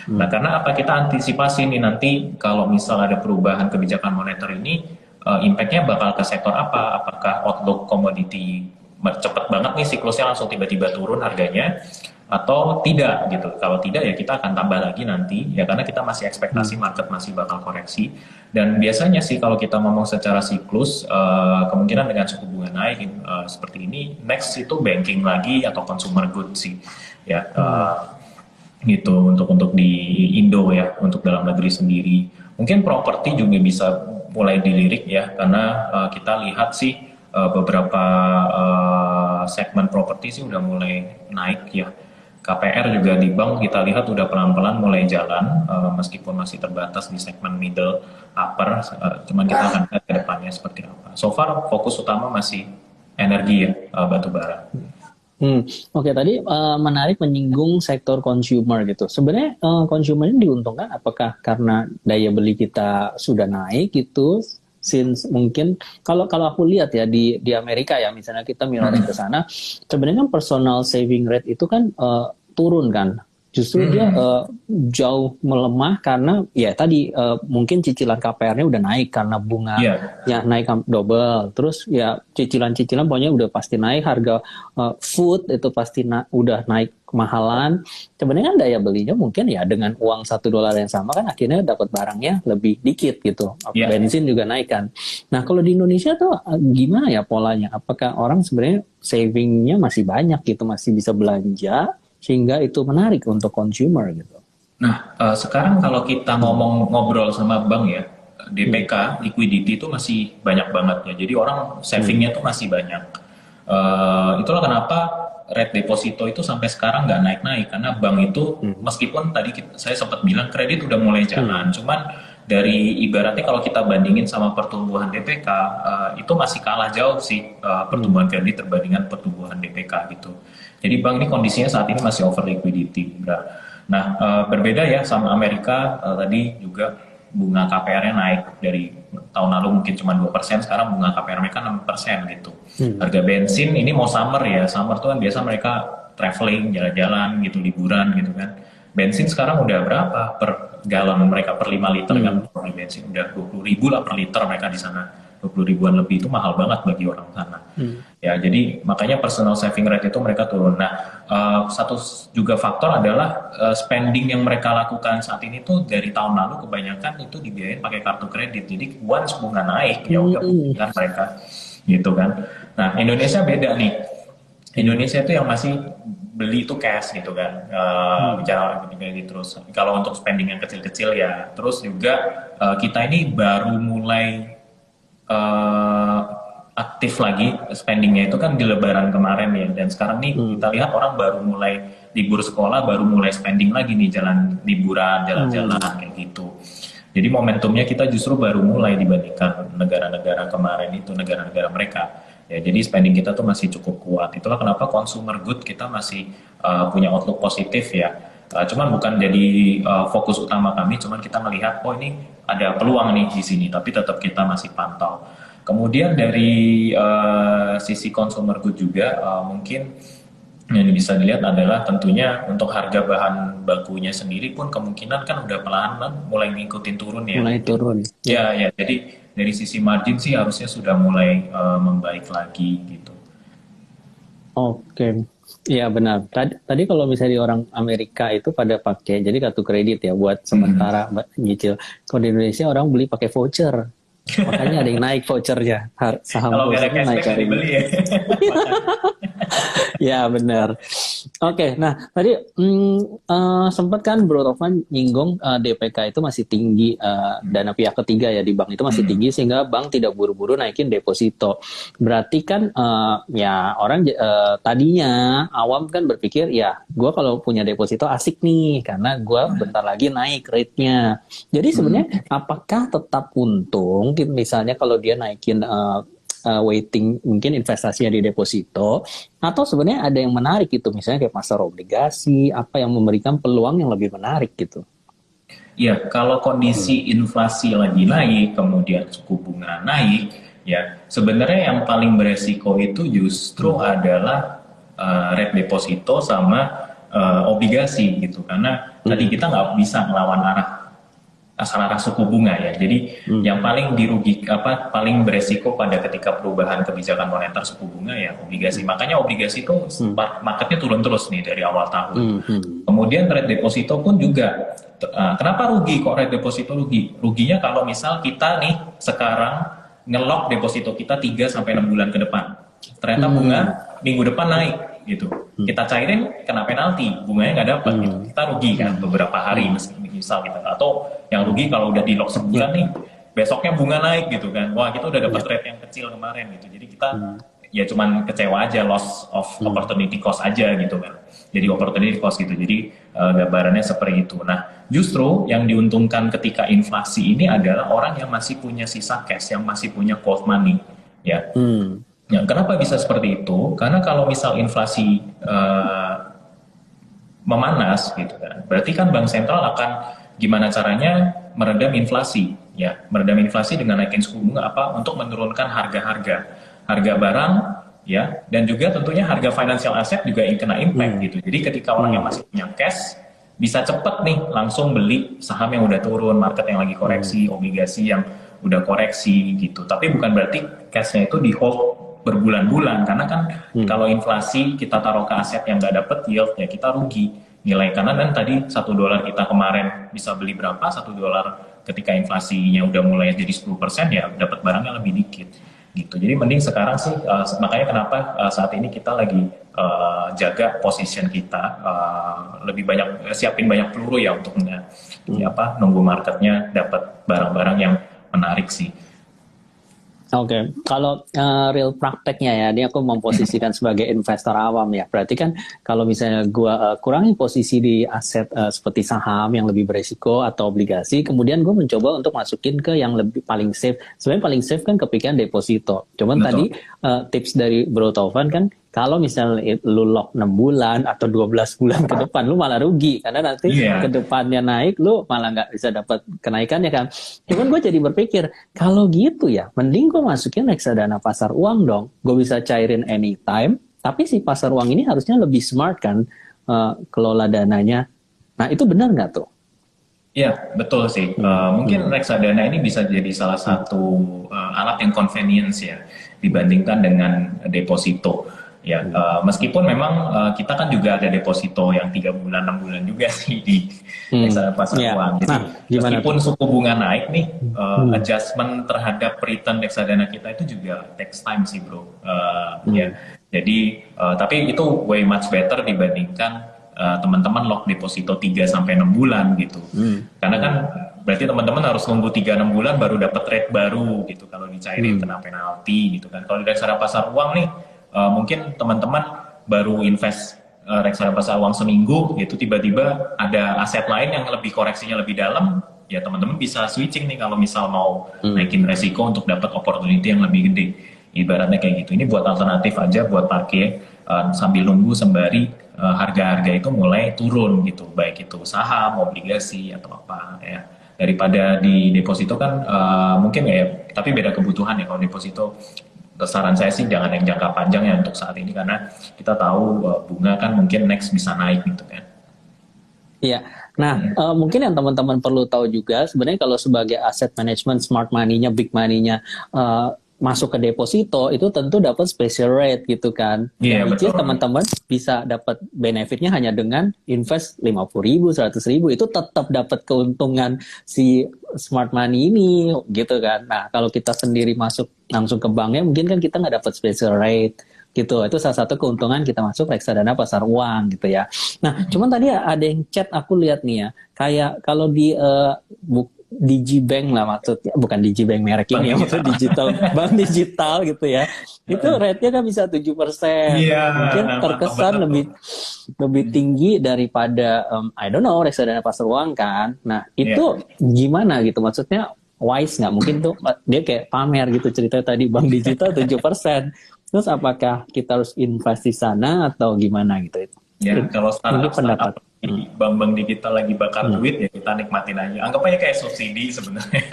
Nah Hmm. karena apa, kita antisipasi nih nanti kalau misal ada perubahan kebijakan moneter ini, impact-nya bakal ke sektor apa? Apakah outlook komoditi cepet banget nih siklusnya langsung tiba-tiba turun harganya atau tidak gitu. Kalau tidak ya kita akan tambah lagi nanti ya, karena kita masih ekspektasi Hmm. market masih bakal koreksi. Dan biasanya sih kalau kita ngomong secara siklus, kemungkinan dengan suku bunga naik seperti ini, next itu banking lagi atau consumer goods sih ya, Hmm. gitu untuk di Indo ya, untuk dalam negeri sendiri. Mungkin properti juga mulai dilirik ya, karena kita lihat sih beberapa segmen properti sih udah mulai naik ya. KPR juga di bank kita lihat udah pelan-pelan mulai jalan, meskipun masih terbatas di segmen middle upper, cuman kita akan lihat ke depannya seperti apa. So far fokus utama masih energi ya, batu bara. Oke, tadi menarik menyinggung sektor consumer gitu. Sebenarnya consumer ini diuntungkan apakah karena daya beli kita sudah naik gitu? Since mungkin kalau aku lihat ya di Amerika ya, misalnya kita mirroring ke sana, sebenarnya kan personal saving rate itu kan turun kan. Justru dia jauh melemah karena ya tadi mungkin cicilan KPR-nya udah naik karena bunganya naik double. Terus ya cicilan-cicilan pokoknya udah pasti naik, harga food itu pasti udah naik kemahalan. Sebenarnya kan daya belinya mungkin ya dengan uang $1 yang sama kan akhirnya dapat barangnya lebih dikit gitu. Bensin juga naik kan. Nah kalau di Indonesia tuh gimana ya polanya? Apakah orang sebenarnya savingnya masih banyak gitu, masih bisa belanja? Sehingga itu menarik untuk consumer gitu. Nah, sekarang kalau kita ngobrol sama bank ya, DPK, liquidity itu masih banyak banget ya. Jadi orang savingnya tuh masih banyak. Itulah kenapa rate deposito itu sampai sekarang nggak naik-naik. Karena bank itu, meskipun tadi saya sempat bilang kredit udah mulai jalan, cuman dari ibaratnya kalau kita bandingin sama pertumbuhan DPK, itu masih kalah jauh sih pertumbuhan kredit terbandingkan pertumbuhan DPK gitu. Jadi bank ini kondisinya saat ini masih over liquidity. Nah, berbeda ya sama Amerika, tadi juga bunga KPR-nya naik dari tahun lalu mungkin cuma 2%, sekarang bunga KPR mereka 6% gitu. Harga bensin ini mau summer ya, summer tuh kan biasa mereka traveling, jalan-jalan gitu, liburan gitu kan. Bensin sekarang udah berapa per galon mereka per 5 liter kan, bensin udah 20.000 lah per liter mereka di sana. 20 ribuan lebih itu mahal banget bagi orang sana. Ya, jadi makanya personal saving rate itu mereka turun. Nah, satu juga faktor adalah spending yang mereka lakukan saat ini tuh dari tahun lalu kebanyakan itu dibiayain pakai kartu kredit. Jadi once bunga naik ya udah kan mereka gitu kan. Nah, Indonesia beda nih. Indonesia itu yang masih beli itu cash gitu kan, bicara gitu terus. Kalau untuk spending yang kecil-kecil ya, terus juga kita ini baru mulai aktif lagi spendingnya itu kan di Lebaran kemarin ya, dan sekarang nih kita lihat orang baru mulai libur sekolah, baru mulai spending lagi nih, jalan liburan, jalan-jalan kayak gitu. Jadi momentumnya kita justru baru mulai dibandingkan negara-negara kemarin itu, negara-negara mereka. Ya, jadi spending kita tuh masih cukup kuat. Itulah kenapa consumer good kita masih punya outlook positif ya. Cuman bukan jadi fokus utama kami, cuman kita melihat oh ini ada peluang nih di sini, tapi tetap kita masih pantau. Kemudian dari sisi consumer good juga mungkin yang bisa dilihat adalah tentunya untuk harga bahan bakunya sendiri pun kemungkinan kan udah pelan-pelan mulai ngikutin turun ya. Mulai turun. Ya, jadi dari sisi margin sih harusnya sudah mulai membaik lagi gitu. Oke. Iya benar. Tadi kalau misalnya di orang Amerika itu pada pakai jadi kartu kredit ya buat sementara nyicil. Kalau di Indonesia orang beli pakai voucher. Makanya ada yang naik vouchernya. Saham vouchernya naik hari ini. Ya. Ya benar. Oke, nah tadi sempat kan Bro Tovan nyinggung DPK itu masih tinggi, dana pihak ketiga ya di bank itu masih tinggi sehingga bank tidak buru-buru naikin deposito. Berarti kan ya orang tadinya awam kan berpikir ya gue kalau punya deposito asik nih karena gue bentar lagi naik rate-nya. Jadi sebenarnya apakah tetap untung misalnya kalau dia naikin weighting mungkin investasinya di deposito atau sebenarnya ada yang menarik gitu misalnya kayak pasar obligasi apa yang memberikan peluang yang lebih menarik gitu. Ya, kalau kondisi inflasi lagi naik kemudian suku bunga naik ya sebenarnya yang paling beresiko itu justru adalah rate deposito sama obligasi gitu karena tadi kita nggak bisa melawan arah suku bunga ya. Jadi yang paling paling beresiko pada ketika perubahan kebijakan moneter suku bunga ya obligasi. Makanya obligasi itu marketnya turun terus nih dari awal tahun. Kemudian rate deposito pun juga. Kenapa rugi kok rate deposito rugi? Ruginya kalau misal kita nih sekarang ngelok deposito kita 3 sampai 6 bulan ke depan. Ternyata bunga minggu depan naik gitu. Kita cairin kena penalti, bunganya nggak dapat gitu. Kita rugi kan beberapa hari misal gitu. Atau yang rugi kalau udah di lock sebulan nih besoknya bunga naik gitu kan. Wah, kita udah dapat Ya. rate yang kecil kemarin gitu. Jadi kita ya cuman kecewa aja, loss of opportunity cost aja gitu kan. Jadi opportunity cost gitu. Jadi gambarannya seperti itu. Nah, justru yang diuntungkan ketika inflasi ini adalah orang yang masih punya sisa cash, yang masih punya cold money, ya. Hmm. Ya, kenapa bisa seperti itu? Karena kalau misal inflasi memanas gitu kan, berarti kan bank sentral akan gimana caranya meredam inflasi, ya, meredam inflasi dengan naikin suku bunga apa untuk menurunkan harga barang, ya, dan juga tentunya harga financial asset juga kena impact Hmm. gitu. Jadi ketika orang yang masih punya cash bisa cepet nih langsung beli saham yang udah turun, market yang lagi Hmm. koreksi, obligasi yang udah koreksi gitu. Tapi bukan berarti cashnya itu di hold berbulan-bulan, karena kan Hmm. kalau inflasi kita taruh ke aset yang nggak dapet yield, ya kita rugi nilai, karena kan tadi $1 kita kemarin bisa beli berapa, $1 ketika inflasinya udah mulai jadi 10%, ya dapat barangnya lebih dikit gitu. Jadi mending sekarang sih, makanya kenapa saat ini kita lagi jaga position kita, lebih banyak, siapin banyak peluru ya untuk ya Hmm. apa, nunggu marketnya dapat barang-barang yang menarik sih. Oke, kalau real prakteknya ya, ini aku memposisikan sebagai investor awam ya. Berarti kan kalau misalnya gua kurangi posisi di aset seperti saham yang lebih beresiko atau obligasi, kemudian gue mencoba untuk masukin ke yang lebih paling safe. Sebenarnya paling safe kan kepikiran deposito. Cuman Betul. tadi tips dari Bro Taufan kan, kalau misalnya lu lock 6 bulan atau 12 bulan ke depan, lu malah rugi. Karena nanti Iya. ke depannya naik, lu malah nggak bisa dapat kenaikannya kan. Cuman gue jadi berpikir, kalau gitu ya, mending gue masukin reksadana pasar uang dong. Gue bisa cairin anytime, tapi si pasar uang ini harusnya lebih smart kan, kelola dananya. Nah, itu benar nggak tuh? Iya, betul sih. Hmm. Mungkin Hmm. reksadana ini bisa jadi salah Hmm. satu alat yang convenience ya dibandingkan dengan deposito. Ya, Hmm. meskipun memang kita kan juga ada deposito yang 3 bulan, 6 bulan juga sih di Hmm. reksadana pasar Ya. uang. Jadi Nah, gimana meskipun tuh? suku bunga naik nih, Hmm. adjustment terhadap return reksadana kita itu juga takes time sih, bro. Ya, Hmm. jadi tapi itu way much better dibandingkan teman-teman lock deposito 3 sampai 6 bulan gitu. Hmm. Karena kan berarti teman-teman harus nunggu 3 6 bulan baru dapat rate baru gitu kalau dicairin Hmm. kena penalti gitu kan. Kalau di reksadana pasar uang nih mungkin teman-teman baru invest reksadana pasar uang seminggu gitu, tiba-tiba ada aset lain yang lebih koreksinya lebih dalam, ya teman-teman bisa switching nih kalau misal mau Hmm. naikin resiko untuk dapat opportunity yang lebih gede. Ibaratnya kayak gitu. Ini buat alternatif aja buat parkir sambil nunggu sembari harga-harga itu mulai turun gitu, baik itu saham, obligasi atau apa ya. Daripada di deposito kan mungkin ya, tapi beda kebutuhan ya. Kalau deposito saran saya sih jangan yang jangka panjang ya untuk saat ini, karena kita tahu bunga kan mungkin next bisa naik gitu kan. Iya. Nah, mungkin yang teman-teman perlu tahu juga, sebenarnya kalau sebagai aset management, smart money-nya, big money-nya masuk ke deposito, itu tentu dapat special rate gitu kan. Yang Iya, which is betul. teman-teman bisa dapat benefitnya hanya dengan invest 50.000, 100.000, itu tetap dapat keuntungan si smart money ini gitu kan. Nah, kalau kita sendiri masuk langsung ke banknya, mungkin kan kita nggak dapat special rate gitu. Itu salah satu keuntungan kita masuk reksadana pasar uang gitu ya. Nah, cuman tadi ada yang chat aku lihat nih ya, kayak kalau di Digibank lah maksudnya, bukan Digibank merek Bank ini ya, digital. maksudnya digital, bank digital gitu ya. Itu rate-nya kan bisa 7%. Iya, Mungkin mantap terkesan bener tuh. lebih lebih tinggi daripada I don't know reksadana pasar uang kan. Nah, Iya. itu gimana gitu maksudnya, wise nggak? Mungkin tuh dia kayak pamer gitu cerita tadi bank digital 7%. Terus apakah kita harus invest di sana atau gimana gitu? Ya, kalau Ini startup-startup pendapat. di bank-bank digital lagi bakar Hmm. duit, ya kita nikmatin aja. Anggap aja kayak subsidi sebenarnya.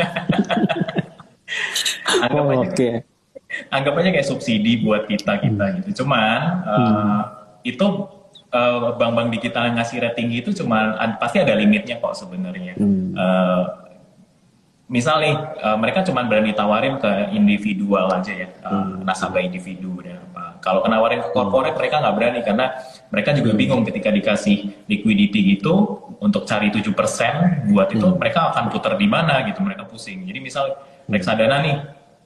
anggap Oh, aja oke. anggap aja kayak subsidi buat kita kita Hmm. gitu. Cuman Hmm. itu bank-bank digital yang ngasih rating itu cuman pasti ada limitnya kok sebenarnya. Hmm. Eh, Misal nih mereka cuma berani tawarin ke individual aja ya, Hmm. nasabah individu dan apa. Kalau kenawarin ke Hmm. corporate mereka nggak berani, karena mereka juga Hmm. bingung ketika dikasih liquidity gitu untuk cari 7% buat itu, Hmm. mereka akan putar di mana gitu, mereka pusing. Jadi misal Hmm. reksadana nih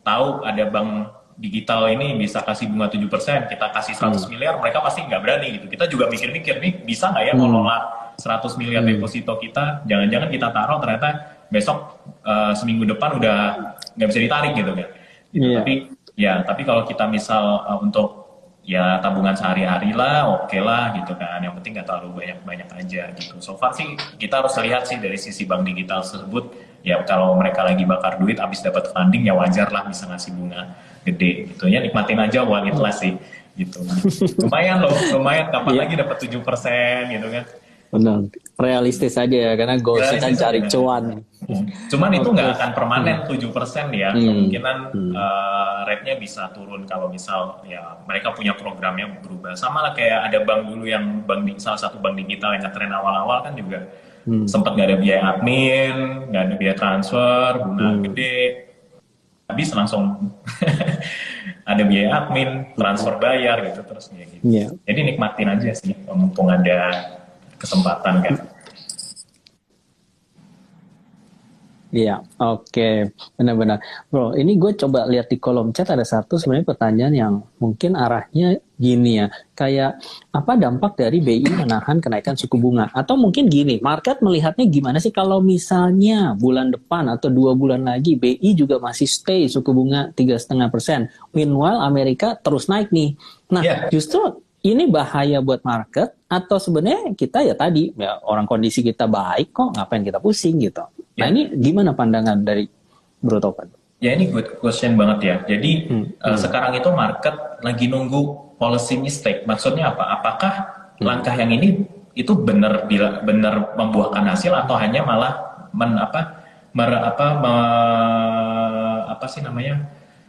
tahu ada bank digital ini bisa kasih bunga 7%, kita kasih 100 Hmm. miliar, mereka pasti nggak berani gitu. Kita juga mikir-mikir nih bisa nggak ya Hmm. ngelola 100 miliar Hmm. deposito kita, jangan-jangan kita taruh ternyata besok seminggu depan udah nggak bisa ditarik gitu kan. Gitu. Iya. Tapi kalau kita misal untuk ya tabungan sehari-hari lah, oke lah gitu kan. Yang penting nggak terlalu banyak-banyak aja gitu. So far sih kita harus lihat sih dari sisi bank digital tersebut, ya kalau mereka lagi bakar duit abis dapat funding ya wajar lah bisa ngasih bunga gede gitu ya, nikmatin aja while it lasts sih gitu. Lumayan loh, lumayan kapan lagi dapat 7% gitu kan. Benar, realistis aja ya, karena goalsnya kan cari cuan. Cuman itu nggak akan permanen 7% ya, kemungkinan rate-nya bisa turun kalau misal ya mereka punya programnya berubah. Sama lah kayak ada bank dulu yang salah satu bank digital yang ngetren awal-awal kan juga sempat nggak ada biaya admin, nggak ada biaya transfer, bunga gede, habis langsung ada biaya admin, transfer bayar gitu terus kayak gitu. Yeah. Jadi nikmatin aja sih, mumpung ada kesempatan kan. Iya, oke, benar-benar, bro. Ini gue coba lihat di kolom chat ada satu sebenarnya pertanyaan yang mungkin arahnya gini ya, kayak apa dampak dari BI menahan kenaikan suku bunga? Atau mungkin gini, market melihatnya gimana sih kalau misalnya bulan depan atau 2 bulan lagi BI juga masih stay suku bunga 3,5%, meanwhile Amerika terus naik nih. Nah, justru ini bahaya buat market atau sebenarnya kita ya tadi ya orang kondisi kita baik kok, ngapain kita pusing gitu. Nah ini gimana pandangan dari Bro Topan? Ya ini good question banget ya. Jadi sekarang itu market lagi nunggu policy mistake. Maksudnya apa? Apakah langkah yang ini itu benar membuahkan hasil atau hanya malah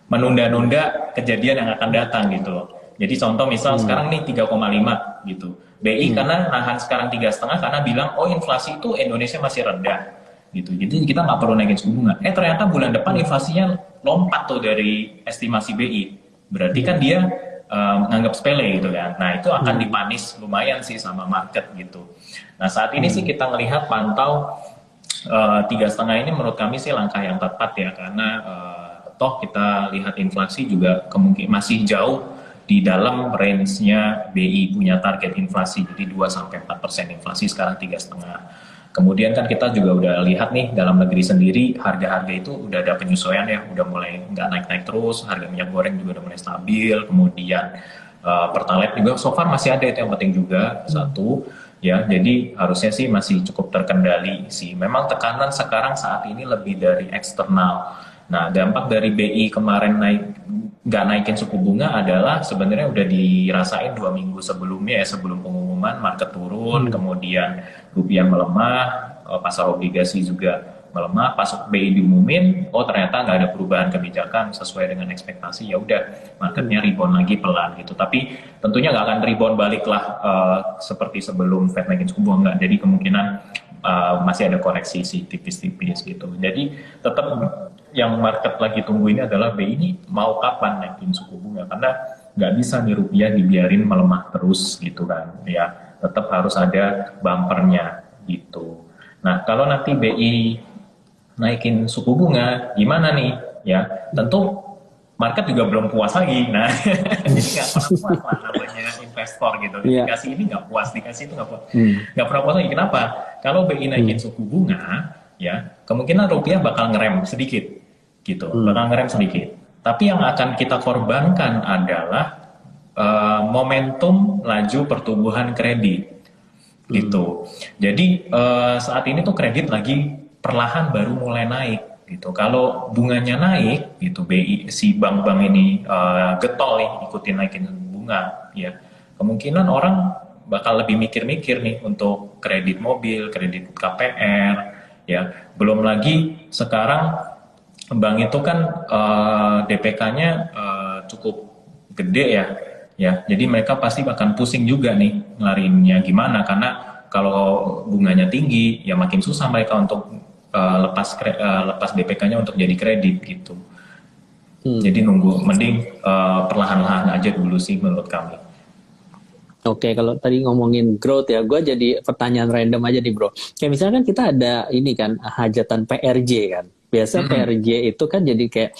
menunda-nunda kejadian yang akan datang gitu loh. Jadi contoh misal sekarang nih 3,5 gitu. BI karena nahan sekarang 3,5 karena bilang oh inflasi itu Indonesia masih rendah gitu. Jadi kita nggak perlu naikin suku bunga. Ternyata bulan depan inflasinya lompat tuh dari estimasi BI. Berarti kan dia nganggap sepele gitu kan. Nah itu akan dipanis lumayan sih sama market gitu. Nah saat ini sih kita ngelihat pantau 3,5 ini menurut kami sih langkah yang tepat ya, karena toh kita lihat inflasi juga masih jauh di dalam range-nya BI punya target inflasi, jadi 2-4% inflasi, sekarang 3,5. Kemudian kan kita juga udah lihat nih dalam negeri sendiri harga-harga itu udah ada penyesuaian ya, udah mulai nggak naik-naik terus, harga minyak goreng juga udah mulai stabil, kemudian Pertalite juga so far masih ada, itu yang penting juga satu ya, jadi harusnya sih masih cukup terkendali sih. Memang tekanan sekarang saat ini lebih dari eksternal. Nah dampak dari BI kemarin nggak naikin suku bunga adalah sebenarnya udah dirasain 2 minggu sebelumnya ya, sebelum pengumuman market turun, kemudian rupiah melemah, pasar obligasi juga melemah. Pas BI diumumin, oh ternyata nggak ada perubahan kebijakan sesuai dengan ekspektasi, ya udah marketnya rebound lagi pelan gitu. Tapi tentunya nggak akan rebound balik lah seperti sebelum Fed naikin suku bunga, nggak. Jadi kemungkinan masih ada koreksi sih tipis-tipis gitu. Jadi tetap yang market lagi tunggu ini adalah BI ini mau kapan naikin suku bunga, karena nggak bisa nih rupiah dibiarin melemah terus gitu kan ya, tetap harus ada bumpernya gitu. Nah kalau nanti BI naikin suku bunga gimana nih ya, tentu market juga belum puas lagi. Nah jadi nggak pernah puas lah namanya investor gitu. Dikasih ini nggak puas, dikasih itu nggak puas, nggak pernah puas lagi. Kenapa? Kalau BI naikin suku bunga ya, kemungkinan rupiah bakal ngerem sedikit gitu, bakal ngerem sedikit. Tapi yang akan kita korbankan adalah momentum laju pertumbuhan kredit gitu. Jadi saat ini tuh kredit lagi perlahan baru mulai naik gitu. Kalau bunganya naik gitu, BI si bank-bank ini getol nih ikutin naikin bunga ya, kemungkinan orang bakal lebih mikir-mikir nih untuk kredit mobil, kredit KPR ya. Belum lagi sekarang bank itu kan DPK-nya cukup gede ya. Jadi mereka pasti akan pusing juga nih ngelarinnya gimana, karena kalau bunganya tinggi ya makin susah mereka untuk lepas DPK-nya untuk jadi kredit gitu. Jadi mending perlahan-lahan aja dulu sih menurut kami. Oke, kalau tadi ngomongin growth ya, gue jadi pertanyaan random aja nih bro. Kayak misalnya kan kita ada ini kan hajatan PRJ kan. Biasa PRJ itu kan jadi kayak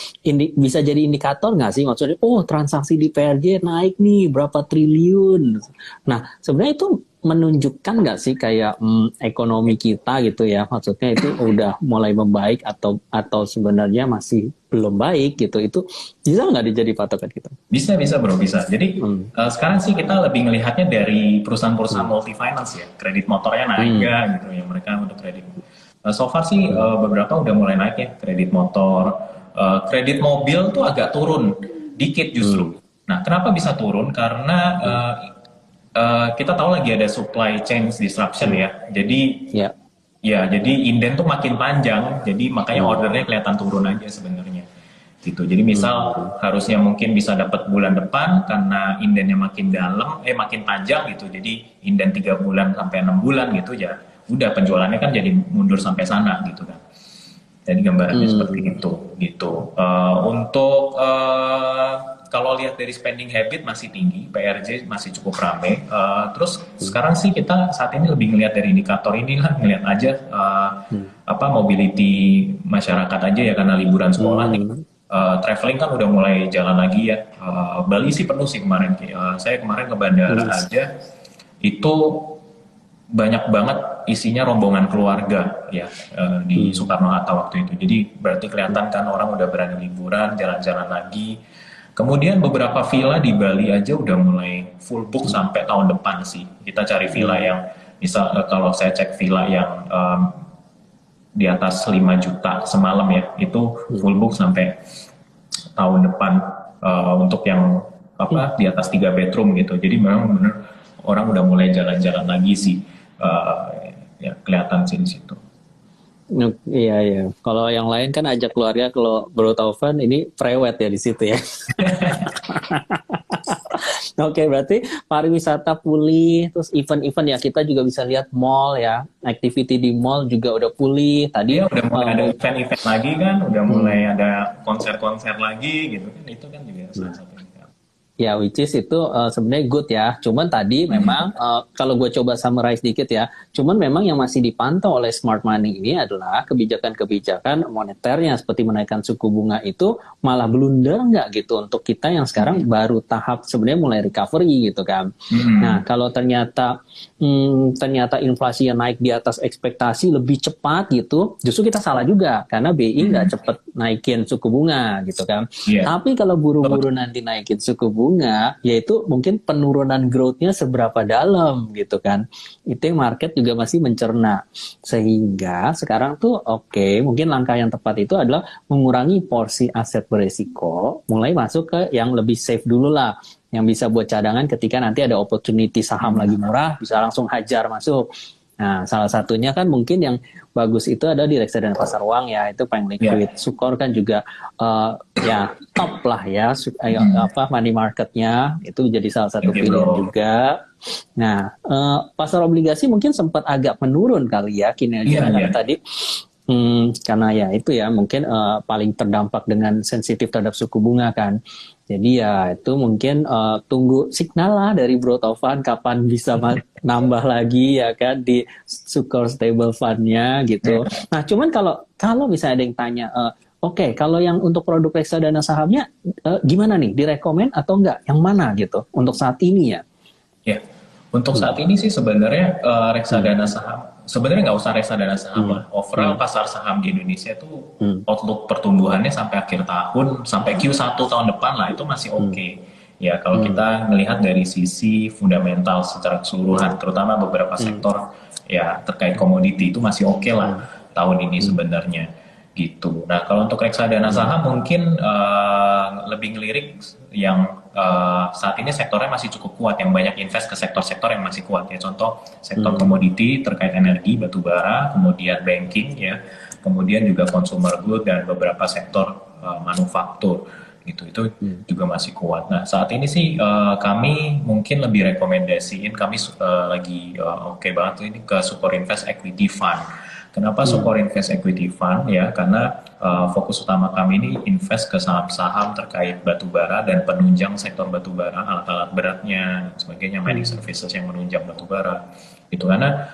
bisa jadi indikator nggak sih? Maksudnya, oh transaksi di PRJ naik nih berapa triliun. Nah sebenarnya itu menunjukkan nggak sih kayak ekonomi kita gitu ya, maksudnya itu udah mulai membaik atau sebenarnya masih belum baik gitu, itu bisa nggak dijadi patokan kita? Bisa, bisa bro, bisa. Jadi sekarang sih kita lebih ngelihatnya dari perusahaan-perusahaan Hmm. multi finance ya, kredit motornya naik Hmm. nggak gitu ya mereka untuk kredit. So far sih beberapa udah mulai naik ya kredit motor, kredit mobil tuh agak turun dikit justru. Hmm. Nah, kenapa bisa turun? Karena kita tahu lagi ada supply chain disruption ya. Jadi Ya. ya, jadi inden tuh makin panjang, jadi makanya Hmm. ordernya kelihatan turun aja sebenarnya. Gitu. Jadi misal Hmm. harusnya mungkin bisa dapat bulan depan karena indennya makin dalam, makin panjang gitu. Jadi inden 3 bulan sampai 6 bulan gitu ya. Udah penjualannya kan jadi mundur sampai sana gitu kan. Jadi gambarannya seperti Hmm. itu gitu. Untuk kalau lihat dari spending habit masih tinggi, PRJ masih cukup rame. Terus sekarang sih kita saat ini lebih ngelihat dari indikator inilah, ngelihat aja Hmm. apa mobility masyarakat aja ya karena liburan sekolah nih. Hmm. Traveling kan udah mulai jalan lagi ya. Bali sih penuh sih kemarin. Saya kemarin ke bandara Hmm. aja itu banyak banget isinya rombongan keluarga ya di Hmm. Soekarno-Hatta waktu itu. Jadi berarti kelihatan kan orang udah berani liburan, jalan-jalan lagi. Kemudian beberapa villa di Bali aja udah mulai full book sampai tahun depan sih. Kita cari villa Hmm. yang misal kalau saya cek villa yang di atas 5 juta semalam ya, itu Hmm. full book sampai tahun depan untuk yang apa di atas 3 bedroom gitu. Jadi memang benar orang udah mulai jalan-jalan lagi sih. Ya kelihatan sih di situ. Iya, iya. Kalau yang lain kan ajak keluarga, kalau Bro Taufan ini prewed ya di situ ya. Oke, berarti pariwisata pulih, terus event-event ya kita juga bisa lihat mall ya, activity di mall juga udah pulih. Tadi Iya udah mulai ada mau. event-event lagi kan, udah mulai Hmm. ada konser-konser lagi gitu kan. Itu kan juga salah satu yang Ya, which is itu sebenarnya good ya. Cuman tadi memang kalau gue coba summarize dikit ya, cuman memang yang masih dipantau oleh smart money ini adalah kebijakan-kebijakan moneternya seperti menaikkan suku bunga itu malah blunder nggak gitu untuk kita yang sekarang baru tahap sebenarnya mulai recovery gitu kan. Nah, kalau ternyata inflasi yang naik di atas ekspektasi lebih cepat gitu, justru kita salah juga karena BI nggak cepet naikin suku bunga gitu kan. Iya. Tapi kalau buru-buru nanti naikin suku bunga, yaitu mungkin penurunan growth-nya seberapa dalam gitu kan. Itu yang market juga masih mencerna. Sehingga sekarang tuh oke, mungkin langkah yang tepat itu adalah mengurangi porsi aset beresiko, mulai masuk ke yang lebih safe dulu lah. Yang bisa buat cadangan ketika nanti ada opportunity saham lagi murah, bisa langsung hajar masuk. Nah, salah satunya kan mungkin yang bagus itu ada di reksadana pasar uang ya, itu paling liquid. Sukor kan juga ya top lah ya, money marketnya itu jadi salah satu pilihan juga. Nah, pasar obligasi mungkin sempat agak menurun kali ya kinerjanya tadi. Karena ya itu ya mungkin paling terdampak dengan sensitif terhadap suku bunga kan. Jadi ya itu mungkin tunggu signal lah dari Bro Taufan kapan bisa nambah lagi ya kan di Sukor Stable Fund-nya gitu. Nah cuman kalau misalnya ada yang tanya, oke, kalau yang untuk produk reksadana sahamnya gimana nih? Direkomend atau enggak? Yang mana gitu untuk saat ini ya? Ya, untuk saat ini sih sebenarnya reksadana saham, sebenarnya nggak usah reksadana saham lah. Overall pasar saham di Indonesia itu outlook pertumbuhannya sampai akhir tahun, sampai Q1 tahun depan lah itu masih oke. Ya, kalau kita melihat dari sisi fundamental secara keseluruhan, terutama beberapa sektor ya terkait komoditi itu masih oke lah tahun ini sebenarnya gitu. Nah, kalau untuk reksadana saham mungkin lebih ngelirik yang saat ini sektornya masih cukup kuat, yang banyak invest ke sektor-sektor yang masih kuat ya. Contoh sektor komoditi terkait energi, batu bara, kemudian banking ya, kemudian juga consumer good dan beberapa sektor manufaktur gitu. Itu juga masih kuat. Nah, saat ini sih kami mungkin lebih rekomendasiin, kami lagi oke banget ini ke Sukor Invest Equity Fund. Kenapa Sukor Invest Equity Fund ya? Karena fokus utama kami ini invest ke saham-saham terkait batu bara dan penunjang sektor batu bara, alat-alat beratnya, dan sebagainya, mining services yang menunjang batu bara. Itu karena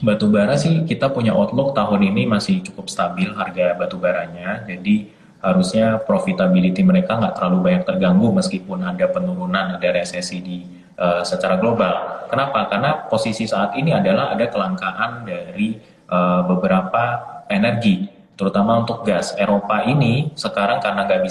batu bara sih kita punya outlook tahun ini masih cukup stabil harga batu baranya, jadi harusnya profitability mereka nggak terlalu banyak terganggu meskipun ada penurunan, ada resesi di secara global. Kenapa? Karena posisi saat ini adalah ada kelangkaan dari beberapa energi, terutama untuk gas. Eropa ini sekarang karena nggak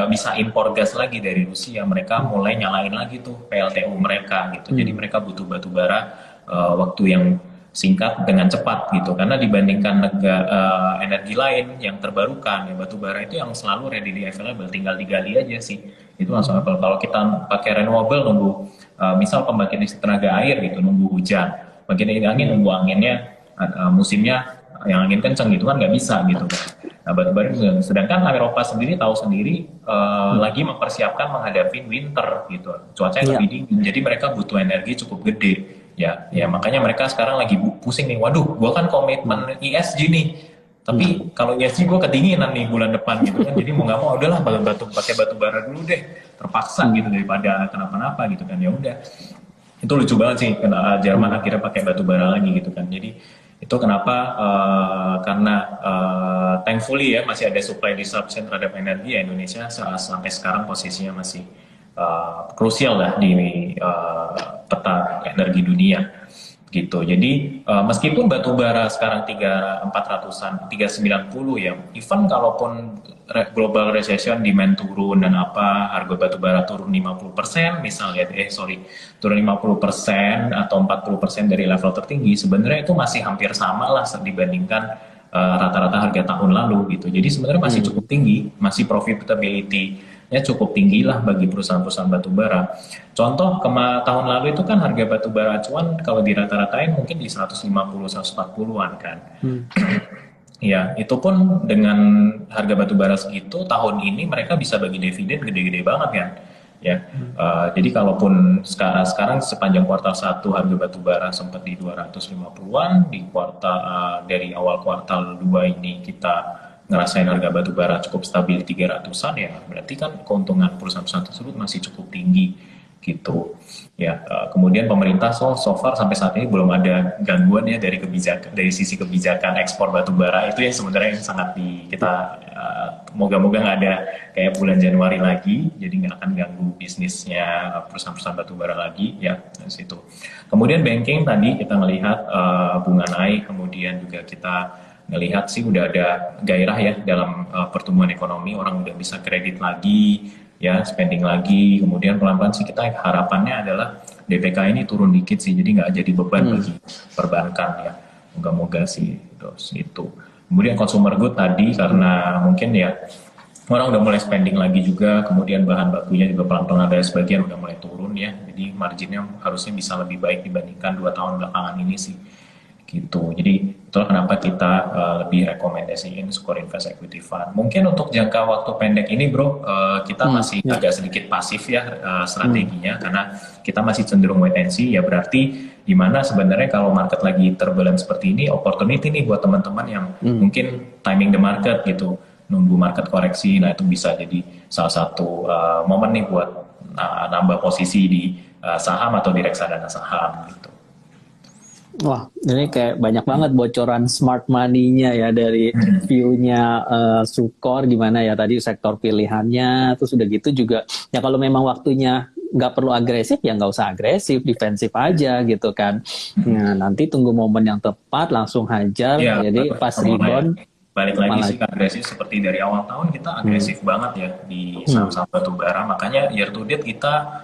bisa impor gas lagi dari Rusia, mereka mulai nyalain lagi tuh PLTU mereka gitu. Jadi mereka butuh batu bara waktu yang singkat dengan cepat gitu, karena dibandingkan energi lain yang terbarukan ya, batu bara itu yang selalu readily available, tinggal digali aja sih, itu langsung available. Kalau kita pakai renewable nunggu misal pembangkit listrik tenaga air gitu, nunggu hujan, pembangkit angin nunggu anginnya musimnya yang angin kenceng gitu kan nggak bisa gitu kan. Nah, batu bara juga. Sedangkan Eropa sendiri tahu sendiri lagi mempersiapkan menghadapi winter gitu, cuaca yang lebih dingin, jadi mereka butuh energi cukup gede. Ya, makanya mereka sekarang lagi pusing nih. Waduh, gua kan komitmen ESG nih. Tapi kalau ESG gua kedinginan nih bulan depan gitu kan. Jadi mau nggak mau udahlah pakai batu bara dulu deh. Terpaksa gitu daripada kenapa-napa gitu kan. Ya udah. Itu lucu banget sih. Jerman akhirnya pakai batu bara lagi gitu kan. Jadi itu kenapa karena thankfully ya masih ada supply disruption terhadap energi ya, Indonesia sampai sekarang posisinya masih krusial lah di peta energi dunia gitu. Jadi meskipun batu bara sekarang 390 ya, even kalaupun global recession, demand turun dan harga batu bara turun 50% misalnya, turun 50% atau 40% dari level tertinggi, sebenarnya itu masih hampir sama lah dibandingkan rata-rata harga tahun lalu gitu. Jadi sebenarnya masih cukup tinggi, masih profitability-nya cukup tinggi lah bagi perusahaan-perusahaan batu bara. Contoh tahun lalu itu kan harga batu bara acuan kalau dirata-ratain mungkin di 150-140-an kan. Ya, itu pun dengan harga batu bara segitu, tahun ini mereka bisa bagi dividen gede-gede banget kan. Ya, jadi kalaupun sekarang sepanjang kuartal 1 harga batu bara sempat di 250-an, di dari awal kuartal 2 ini kita ngerasain harga batu bara cukup stabil 300-an ya, berarti kan keuntungan perusahaan-perusahaan tersebut masih cukup tinggi gitu. Ya, kemudian pemerintah so far sampai saat ini belum ada gangguan ya dari sisi kebijakan ekspor batu bara, itu yang sebenarnya yang sangat kita moga-moga nggak ada kayak bulan Januari lagi, jadi nggak akan ganggu bisnisnya perusahaan-perusahaan batu bara lagi ya dari situ. Kemudian banking tadi kita melihat bunga naik, kemudian juga kita ngelihat sih udah ada gairah ya dalam pertumbuhan ekonomi, orang udah bisa kredit lagi ya, spending lagi, kemudian pelan-pelan sih kita harapannya adalah DPK ini turun dikit sih, jadi nggak jadi beban bagi perbankan ya, moga-moga sih itu. Kemudian consumer good tadi karena mungkin ya orang udah mulai spending lagi juga, kemudian bahan bakunya juga pelan-pelan ada sebagian udah mulai turun ya, jadi marginnya harusnya bisa lebih baik dibandingkan 2 tahun belakangan ini sih gitu. Jadi itulah kenapa kita lebih rekomendasiin Sukor Invest Equity Fund. Mungkin untuk jangka waktu pendek ini bro, kita masih agak sedikit pasif ya strateginya, karena kita masih cenderung wait and see ya, berarti dimana sebenarnya kalau market lagi turbulent seperti ini, opportunity nih buat teman-teman yang mungkin timing the market gitu, nunggu market koreksi, nah itu bisa jadi salah satu momen nih buat nambah posisi di saham atau di reksadana saham gitu. Wah, ini kayak banyak banget bocoran smart money-nya ya dari view-nya Sukor gimana ya tadi sektor pilihannya, terus udah gitu juga ya kalau memang waktunya nggak perlu agresif ya nggak usah agresif, defensif aja gitu kan. Nah nanti tunggu momen yang tepat langsung hajar, ya, jadi pas rebound. Balik lagi sih agresif seperti dari awal tahun kita agresif banget ya di saham-saham batu bara, makanya year to date kita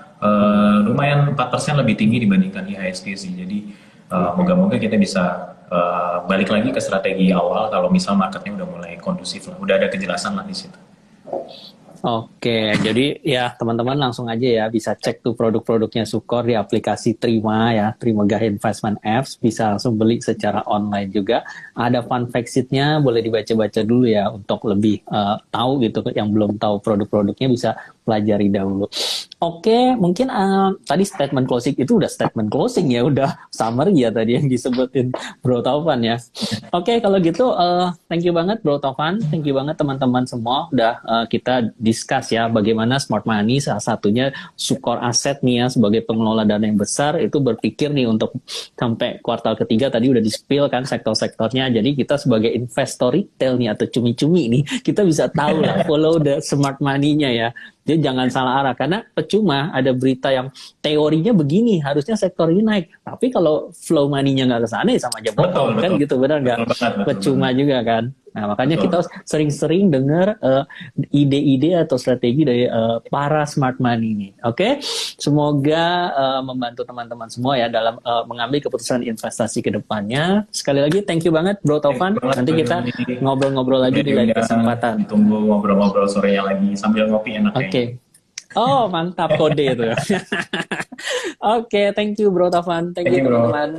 lumayan 4% lebih tinggi dibandingkan IHSG sih. Jadi moga-moga kita bisa balik lagi ke strategi awal kalau misal marketnya udah mulai kondusif lah, udah ada kejelasan lah di situ. Oke, jadi ya teman-teman langsung aja ya bisa cek tuh produk-produknya Sukor di aplikasi Trima ya, Trimegah Investment Apps, bisa langsung beli secara online juga. Ada fun fact sheet-nya, boleh dibaca-baca dulu ya untuk lebih tahu gitu, yang belum tahu produk-produknya bisa pelajari dahulu. Oke, mungkin tadi statement closing itu udah statement closing ya, udah summary ya tadi yang disebutin Bro Taufan ya. Oke, kalau gitu thank you banget Bro Taufan, thank you banget teman-teman semua udah kita discuss ya bagaimana smart money, salah satunya Sukor Aset nih ya sebagai pengelola dana yang besar itu berpikir nih untuk sampai kuartal ketiga tadi udah di-spill kan sektor-sektornya, jadi kita sebagai investor retail nih atau cumi-cumi nih kita bisa tahu lah follow the smart money-nya ya. Jadi jangan salah arah, karena percuma ada berita yang teorinya begini, harusnya sektor ini naik. Tapi kalau flow money-nya nggak ke sana, ya sama aja bohong, kan gitu, benar nggak? Betul banget, betul Percuma banget. juga kan. Nah, makanya Betul. kita sering-sering dengar ide-ide atau strategi dari para smart money ini. Oke, semoga membantu teman-teman semua ya dalam mengambil keputusan investasi ke depannya. Sekali lagi, thank you banget, Bro Thank you Taufan. banget, Nanti Bro kita Joni. ngobrol-ngobrol Udah lagi di lain diundang, kesempatan. ditunggu ngobrol-ngobrol sorenya lagi sambil ngopi enak Oke. kayaknya. Oh, mantap kode itu. Oke, thank you Bro Taufan. Thank Thank you you, bro. teman-teman.